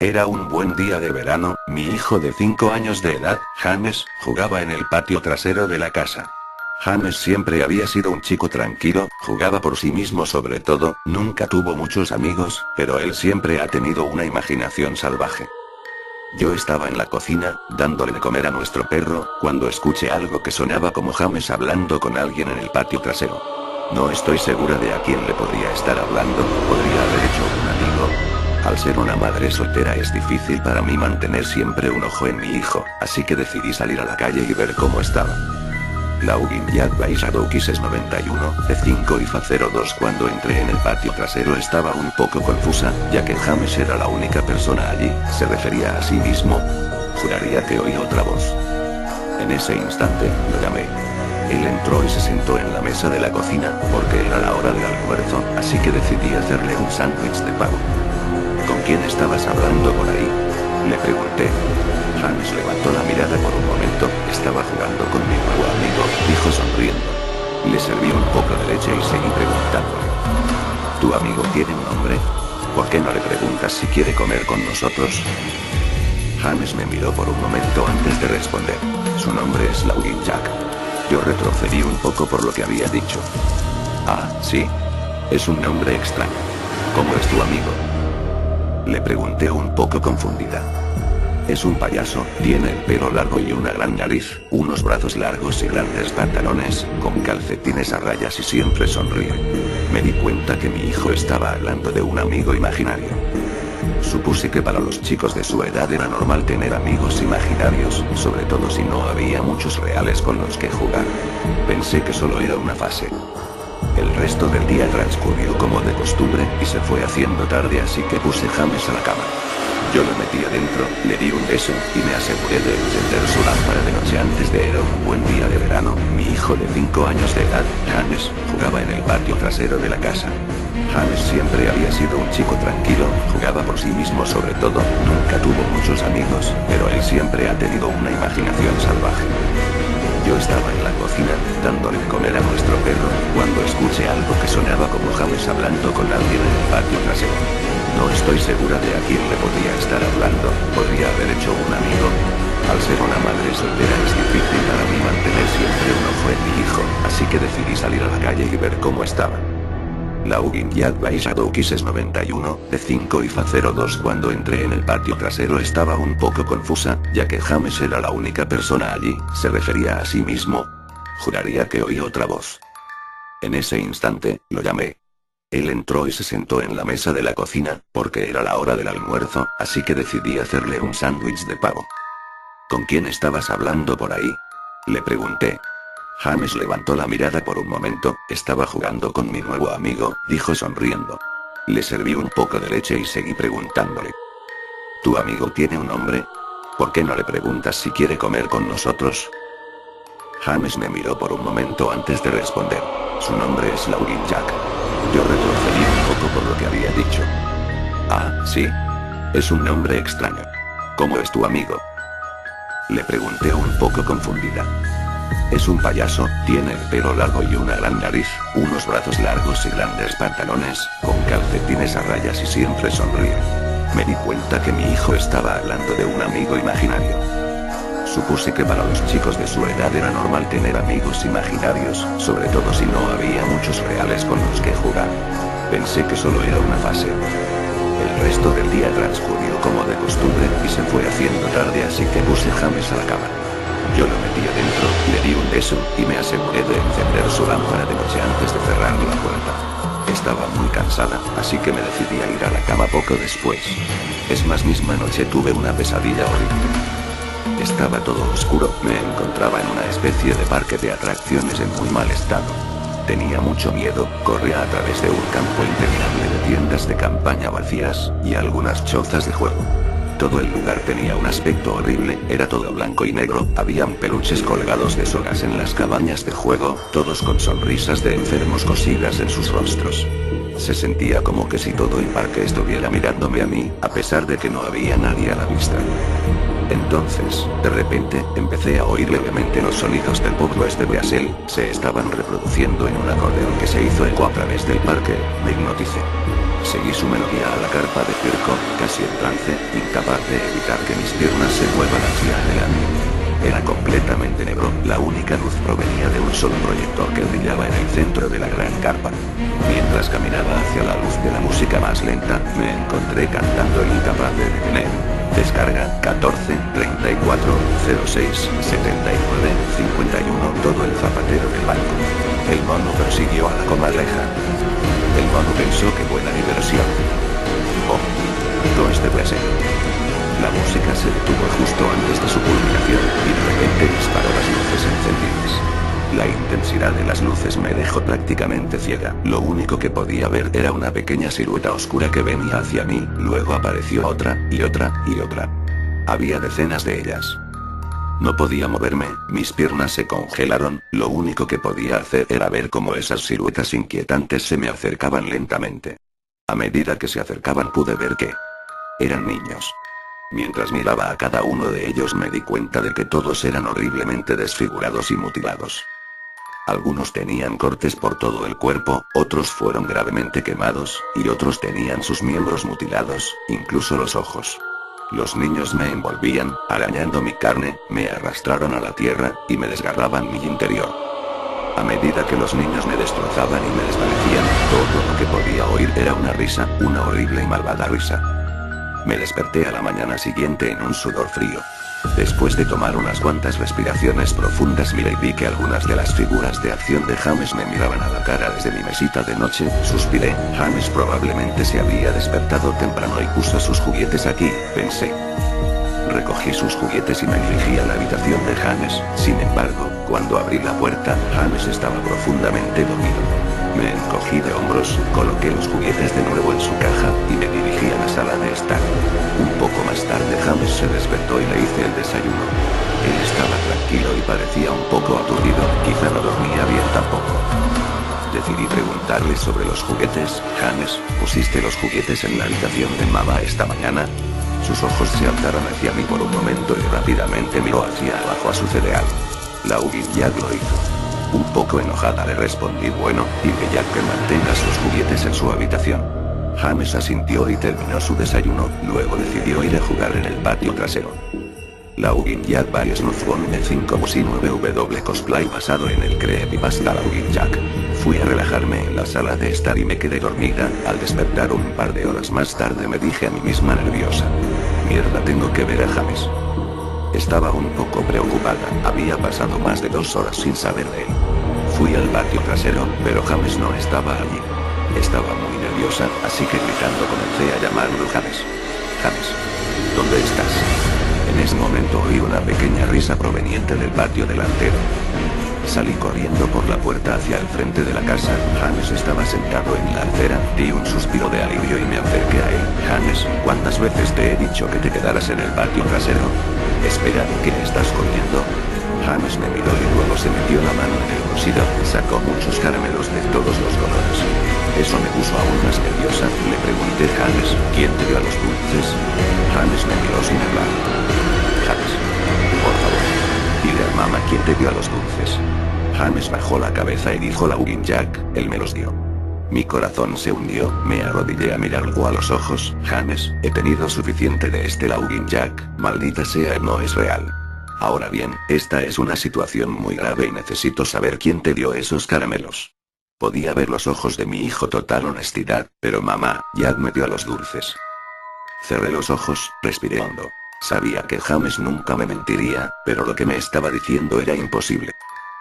Era un buen día de verano, mi hijo de 5 años de edad, James, jugaba en el patio trasero de la casa. James siempre había sido un chico tranquilo, jugaba por sí mismo sobre todo, nunca tuvo muchos amigos, pero él siempre ha tenido una imaginación salvaje. Yo estaba en la cocina, dándole de comer a nuestro perro, cuando escuché algo que sonaba como James hablando con alguien en el patio trasero. No estoy segura de a quién le podría estar hablando, podría haber hecho un amigo. Al ser una madre soltera es difícil para mí mantener siempre un ojo en mi hijo, así que decidí salir a la calle y ver cómo estaba. Laugin Yad Baishadokis es 91, C5 y Fa02. Cuando entré en el patio trasero estaba un poco confusa, ya que James era la única persona allí, se refería a sí mismo. Juraría que oí otra voz. En ese instante, lo llamé. Él entró y se sentó en la mesa de la cocina, porque era la hora del almuerzo, así que decidí hacerle un sándwich de pavo. ¿Con quién estabas hablando por ahí?, le pregunté. James levantó la mirada por un momento, estaba jugando con mi nuevo amigo, dijo sonriendo. Le serví un poco de leche y seguí preguntándole. ¿Tu amigo tiene un nombre? ¿Por qué no le preguntas si quiere comer con nosotros? James me miró por un momento antes de responder. Su nombre es Laugin Jack. Yo retrocedí un poco por lo que había dicho. Ah, sí. Es un nombre extraño. ¿Cómo es tu amigo?, le pregunté un poco confundida. Es un payaso, tiene el pelo largo y una gran nariz, unos brazos largos y grandes pantalones, con calcetines a rayas y siempre sonríe. Me di cuenta que mi hijo estaba hablando de un amigo imaginario. Supuse que para los chicos de su edad era normal tener amigos imaginarios, sobre todo si no había muchos reales con los que jugar. Pensé que solo era una fase. El resto del día transcurrió como de costumbre, y se fue haciendo tarde, así que puse James a la cama. Yo lo metí adentro, le di un beso, y me aseguré de encender su lámpara de noche antes de. Era un buen día de verano, mi hijo de 5 años de edad, James, jugaba en el patio trasero de la casa. James siempre había sido un chico tranquilo, jugaba por sí mismo sobre todo, nunca tuvo muchos amigos, pero él siempre ha tenido una imaginación salvaje. Yo estaba en la cocina, dándole de comer a nuestro perro, cuando escuché algo que sonaba como James hablando con alguien en el patio trasero. No estoy segura de a quién le podría estar hablando, podría haber hecho un amigo. Al ser una madre soltera es difícil para mí mantener siempre un ojo en mi hijo, así que decidí salir a la calle y ver cómo estaba. Laugin Yad Baishadokis es 91, C5 y Fa02. Cuando entré en el patio trasero estaba un poco confusa, ya que James era la única persona allí, se refería a sí mismo. Juraría que oí otra voz. En ese instante, lo llamé. Él entró y se sentó en la mesa de la cocina, porque era la hora del almuerzo, así que decidí hacerle un sándwich de pavo. ¿Con quién estabas hablando por ahí?, le pregunté. James levantó la mirada por un momento, estaba jugando con mi nuevo amigo, dijo sonriendo. Le serví un poco de leche y seguí preguntándole. ¿Tu amigo tiene un nombre? ¿Por qué no le preguntas si quiere comer con nosotros? James me miró por un momento antes de responder. Su nombre es Laugin Jack. Yo retrocedí un poco por lo que había dicho. Ah, sí. Es un nombre extraño. ¿Cómo es tu amigo?, le pregunté un poco confundida. Es un payaso, tiene el pelo largo y una gran nariz, unos brazos largos y grandes pantalones, con calcetines a rayas y siempre sonríe. Me di cuenta que mi hijo estaba hablando de un amigo imaginario. Supuse que para los chicos de su edad era normal tener amigos imaginarios, sobre todo si no había muchos reales con los que jugar. Pensé que solo era una fase. El resto del día transcurrió como de costumbre, y se fue haciendo tarde, así que puse James a la cama. Yo lo metí adentro, le di un beso, y me aseguré de encender su lámpara de noche antes de cerrar la puerta. Estaba muy cansada, así que me decidí a ir a la cama poco después. Es más, misma noche tuve una pesadilla horrible. Estaba todo oscuro, me encontraba en una especie de parque de atracciones en muy mal estado. Tenía mucho miedo, corría a través de un campo interminable de tiendas de campaña vacías, y algunas chozas de juego. Todo el lugar tenía un aspecto horrible, era todo blanco y negro, habían peluches colgados de sogas en las cabañas de juego, todos con sonrisas de enfermos cosidas en sus rostros. Se sentía como que si todo el parque estuviera mirándome a mí, a pesar de que no había nadie a la vista. Entonces, de repente, empecé a oír levemente los sonidos del pub West de Beasley, se estaban reproduciendo en un acordeón que se hizo eco a través del parque. Me hipnoticé. Seguí su melodía a la carpa de circo, casi en trance, incapaz de evitar que mis piernas se muevan hacia adelante. Era completamente negro, la única luz provenía de un solo proyector que brillaba en el centro de la gran carpa. Mientras caminaba hacia la luz de la música más lenta, me encontré cantando el incapaz de detener. Descarga 14 34 06 79 51. Todo el zapatero del banco. El mono persiguió a la comadreja. El mono pensó que buena diversión. Oh, todo este placer. La música se detuvo justo antes de su culminación, y de repente disparó las luces encendidas. La intensidad de las luces me dejó prácticamente ciega. Lo único que podía ver era una pequeña silueta oscura que venía hacia mí, luego apareció otra, y otra, y otra. Había decenas de ellas. No podía moverme, mis piernas se congelaron, lo único que podía hacer era ver cómo esas siluetas inquietantes se me acercaban lentamente. A medida que se acercaban pude ver que eran niños. Mientras miraba a cada uno de ellos me di cuenta de que todos eran horriblemente desfigurados y mutilados. Algunos tenían cortes por todo el cuerpo, otros fueron gravemente quemados, y otros tenían sus miembros mutilados, incluso los ojos. Los niños me envolvían, arañando mi carne, me arrastraron a la tierra, y me desgarraban mi interior. A medida que los niños me destrozaban y me desvanecían, todo lo que podía oír era una risa, una horrible y malvada risa. Me desperté a la mañana siguiente en un sudor frío. Después de tomar unas cuantas respiraciones profundas miré y vi que algunas de las figuras de acción de James me miraban a la cara desde mi mesita de noche. Suspiré, James probablemente se había despertado temprano y puso sus juguetes aquí, pensé. Recogí sus juguetes y me dirigí a la habitación de James. Sin embargo, cuando abrí la puerta, James estaba profundamente dormido. Me encogí de hombros, coloqué los juguetes de nuevo en su caja, y me dirigí a la sala de estar. Un poco más tarde James se despertó y le hice el desayuno. Él estaba tranquilo y parecía un poco aturdido, quizá no dormía bien tampoco. Decidí preguntarle sobre los juguetes. James, ¿pusiste los juguetes en la habitación de mamá esta mañana? Sus ojos se alzaron hacia mí por un momento y rápidamente miró hacia abajo a su cereal. La Ugin Jack lo hizo. Un poco enojada le respondí bueno, dile ya que mantengas los juguetes en su habitación. James asintió y terminó su desayuno, luego decidió ir a jugar en el patio trasero. La Ugin Jack Various Nuzbone de 5-9W cosplay basado en el creepypasta La Ugin Jack. Fui a relajarme en la sala de estar y me quedé dormida. Al despertar un par de horas más tarde me dije a mí misma nerviosa: mierda, tengo que ver a James. Estaba un poco preocupada, había pasado más de 2 horas sin saber de él. Fui al patio trasero, pero James no estaba allí. Estaba muy nerviosa, así que gritando comencé a llamarlo James. James, ¿dónde estás? En ese momento oí una pequeña risa proveniente del patio delantero. Salí corriendo por la puerta hacia el frente de la casa. James estaba sentado en la acera, di un suspiro de alivio y me acerqué a él. James, ¿cuántas veces te he dicho que te quedaras en el patio trasero? Espera, ¿qué estás comiendo? James me miró y luego se metió la mano en el bolsillo, sacó muchos caramelos de todos los colores. Eso me puso aún más nerviosa. Le pregunté: James, ¿quién te dio a los dulces? James me miró sin hablar. James, por favor, dile a mamá quién te dio a los dulces. James bajó la cabeza y dijo: la Ugin Jack, él me los dio. Mi corazón se hundió, me arrodillé a mirarlo a los ojos. James, he tenido suficiente de este La Ugin Jack, maldita sea, no es real. Ahora bien, esta es una situación muy grave y necesito saber quién te dio esos caramelos. Podía ver los ojos de mi hijo total honestidad, pero mamá, Jack me dio a los dulces. Cerré los ojos, respiré hondo. Sabía que James nunca me mentiría, pero lo que me estaba diciendo era imposible.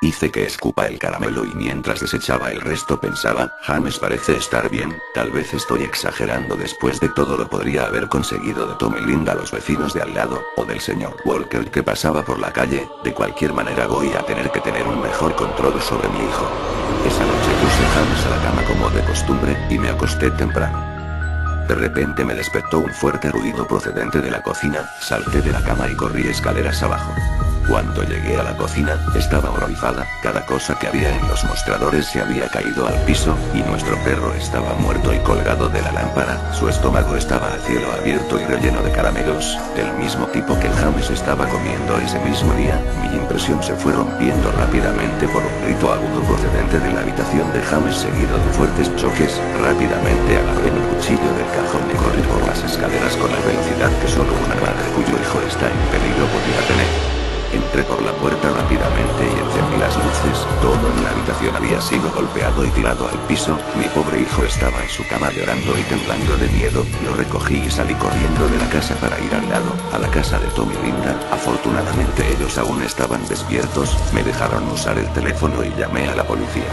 Hice que escupa el caramelo y mientras desechaba el resto pensaba: James parece estar bien, tal vez estoy exagerando, después de todo lo podría haber conseguido de Tom y Linda, los vecinos de al lado, o del señor Walker que pasaba por la calle. De cualquier manera voy a tener que tener un mejor control sobre mi hijo. Esa noche puse a James a la cama como de costumbre, y me acosté temprano. De repente me despertó un fuerte ruido procedente de la cocina, salté de la cama y corrí escaleras abajo. Cuando llegué a la cocina, estaba horrorizada, cada cosa que había en los mostradores se había caído al piso, y nuestro perro estaba muerto y colgado de la lámpara, su estómago estaba a cielo abierto y relleno de caramelos, del mismo tipo que James estaba comiendo ese mismo día. Mi impresión se fue rompiendo rápidamente por un grito agudo procedente de la habitación de James seguido de fuertes choques. Rápidamente agarré mi cuchillo del cajón y corrí por las escaleras con la velocidad que solo una madre cuyo hijo está en peligro podía tener. Entré por la puerta rápidamente y encendí las luces. Todo en la habitación había sido golpeado y tirado al piso. Mi pobre hijo estaba en su cama llorando y temblando de miedo. Lo recogí y salí corriendo de la casa para ir al lado, a la casa de Tom y Linda. Afortunadamente ellos aún estaban despiertos, me dejaron usar el teléfono y llamé a la policía.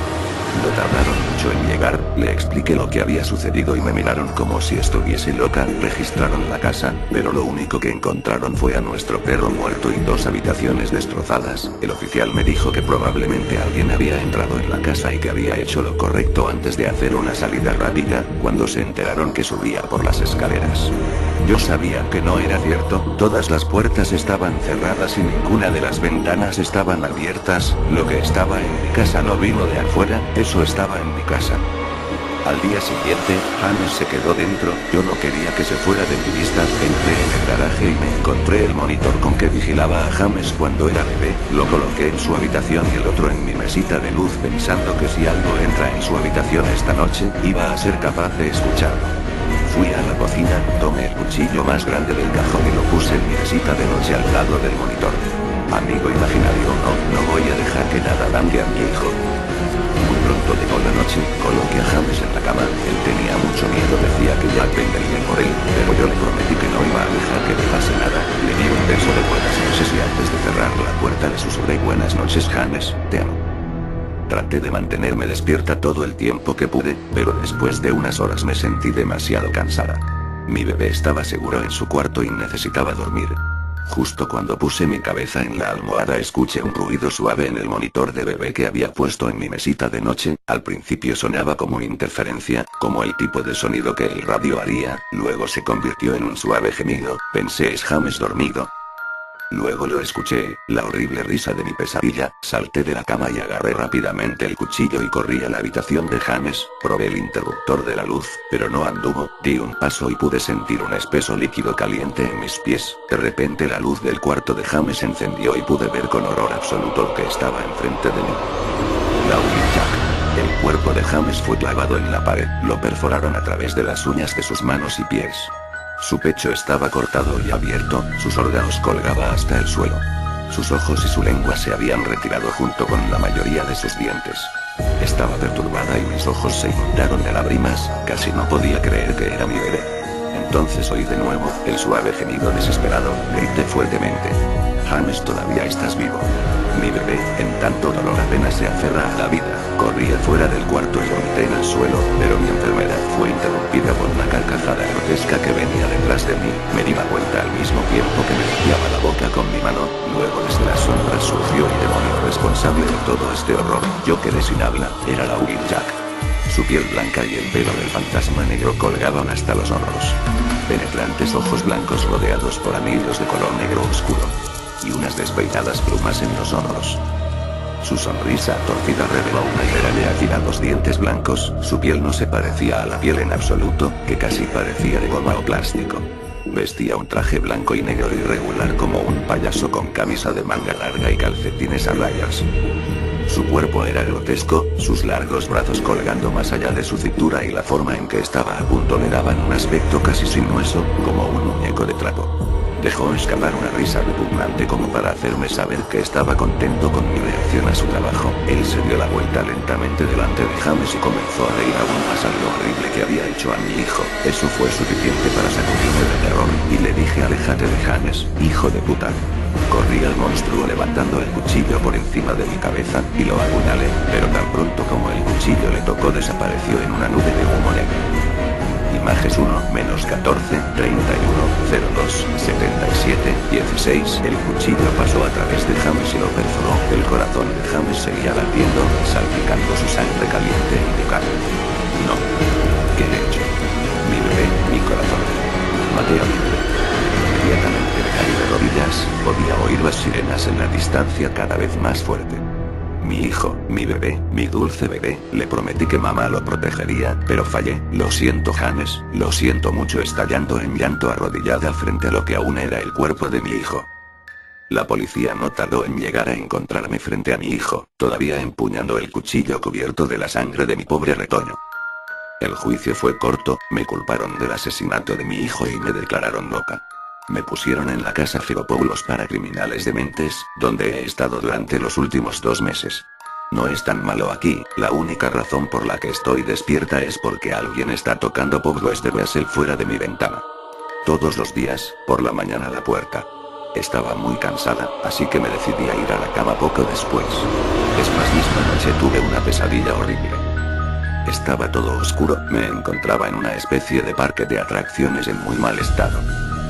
No tardaron mucho en llegar, le expliqué lo que había sucedido y me miraron como si estuviese loca. Registraron la casa, pero lo único que encontraron fue a nuestro perro muerto y 2 habitaciones destrozadas. El oficial me dijo que probablemente alguien había entrado en la casa y que había hecho lo correcto antes de hacer una salida rápida, cuando se enteraron que subía por las escaleras. Yo sabía que no era cierto, todas las puertas estaban cerradas y ninguna de las ventanas estaban abiertas. Lo que estaba en mi casa no vino de afuera, eso estaba en mi casa. Al día siguiente, James se quedó dentro, yo no quería que se fuera de mi vista. Entré en el garaje y me encontré el monitor con que vigilaba a James cuando era bebé, lo coloqué en su habitación y el otro en mi mesita de luz pensando que si algo entra en su habitación esta noche, iba a ser capaz de escucharlo. Fui a la cocina, tomé el cuchillo más grande del cajón y lo puse en mi mesita de noche al lado del monitor. Amigo imaginario, no voy a dejar que nada dañe a mi hijo. Muy pronto llegó la noche, coloqué a James en la cama, él tenía mucho miedo, decía que Jack vendría por él, pero yo le prometí que no iba a dejar que le pase nada. Le di un beso de buenas noches y antes de cerrar la puerta le susurré: buenas noches James, te amo. Traté de mantenerme despierta todo el tiempo que pude, pero después de unas horas me sentí demasiado cansada. Mi bebé estaba seguro en su cuarto y necesitaba dormir. Justo cuando puse mi cabeza en la almohada escuché un ruido suave en el monitor de bebé que había puesto en mi mesita de noche. Al principio sonaba como interferencia, como el tipo de sonido que el radio haría, luego se convirtió en un suave gemido. Pensé: es James dormido. Luego lo escuché, la horrible risa de mi pesadilla. Salté de la cama y agarré rápidamente el cuchillo y corrí a la habitación de James. Probé el interruptor de la luz, pero no anduvo. Di un paso y pude sentir un espeso líquido caliente en mis pies. De repente la luz del cuarto de James se encendió y pude ver con horror absoluto lo que estaba enfrente de mí. Laurie Jack. El cuerpo de James fue clavado en la pared, lo perforaron a través de las uñas de sus manos y pies. Su pecho estaba cortado y abierto, sus órganos colgaban hasta el suelo. Sus ojos y su lengua se habían retirado junto con la mayoría de sus dientes. Estaba perturbada y mis ojos se inundaron de lágrimas, casi no podía creer que era mi bebé. Entonces oí de nuevo el suave gemido desesperado, grité fuertemente: James, todavía estás vivo. Mi bebé, en tanto dolor, apenas se aferra a la vida. Corrí afuera del cuarto y vomité en el suelo, pero mi enfermedad fue interrumpida por una carcajada grotesca que venía detrás de mí. Me di la vuelta al mismo tiempo que me limpiaba la boca con mi mano. Luego desde las sombras surgió el demonio responsable de todo este horror. Yo quedé sin habla, era Laurie Jack. Su piel blanca y el pelo del fantasma negro colgaban hasta los hombros. Penetrantes ojos blancos rodeados por anillos de color negro oscuro. Y unas despeinadas plumas en los hombros. Su sonrisa torcida reveló una hilera de afilados dientes blancos. Su piel no se parecía a la piel en absoluto, que casi parecía de goma o plástico. Vestía un traje blanco y negro irregular como un payaso con camisa de manga larga y calcetines a rayas. Su cuerpo era grotesco, sus largos brazos colgando más allá de su cintura y la forma en que estaba a punto le daban un aspecto casi sin hueso, como un muñeco de trapo. Dejó escapar una risa repugnante como para hacerme saber que estaba contento con mi reacción a su trabajo. Él se dio la vuelta lentamente delante de James y comenzó a reír aún más a lo horrible que había hecho a mi hijo. Eso fue suficiente para sacudirme de terror, y le dije: aléjate de James, hijo de puta. Corrí al monstruo levantando el cuchillo por encima de mi cabeza, y lo apuñalé, pero tan pronto como el cuchillo le tocó desapareció en una nube de humo negro. Images 1-14, 31, 02, 77, 16. El cuchillo pasó a través de James y lo perforó. El corazón de James seguía latiendo, salpicando su sangre caliente y de carne. No. ¿Qué he hecho? Mi bebé, mi corazón. Maté a mi bebé. Inmediatamente me caí de rodillas, Podía oír las sirenas en la distancia cada vez más fuerte. Mi hijo, mi bebé, mi dulce bebé, le prometí que mamá lo protegería, pero fallé. Lo siento, James, lo siento mucho, estallando en llanto arrodillada frente a lo que aún era el cuerpo de mi hijo. La policía no tardó en llegar a encontrarme frente a mi hijo, todavía empuñando el cuchillo cubierto de la sangre de mi pobre retoño. El juicio fue corto, me culparon del asesinato de mi hijo y me declararon loca. Me pusieron en la casa Filopoulos para criminales dementes, donde he estado durante los últimos 2 meses. No es tan malo aquí, la única razón por la que estoy despierta es porque alguien está tocando Pablo Basel fuera de mi ventana. Todos los días, por la mañana a la puerta. Estaba muy cansada, así que me decidí a ir a la cama poco después. Es más, esta noche tuve una pesadilla horrible. Estaba todo oscuro, me encontraba en una especie de parque de atracciones en muy mal estado.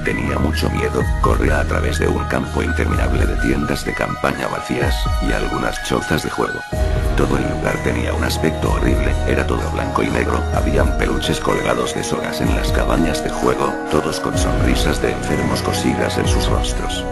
Tenía mucho miedo, corría a través de un campo interminable de tiendas de campaña vacías, y algunas chozas de juego. Todo el lugar tenía un aspecto horrible, era todo blanco y negro, habían peluches colgados de sogas en las cabañas de juego, todos con sonrisas de enfermos cosidas en sus rostros.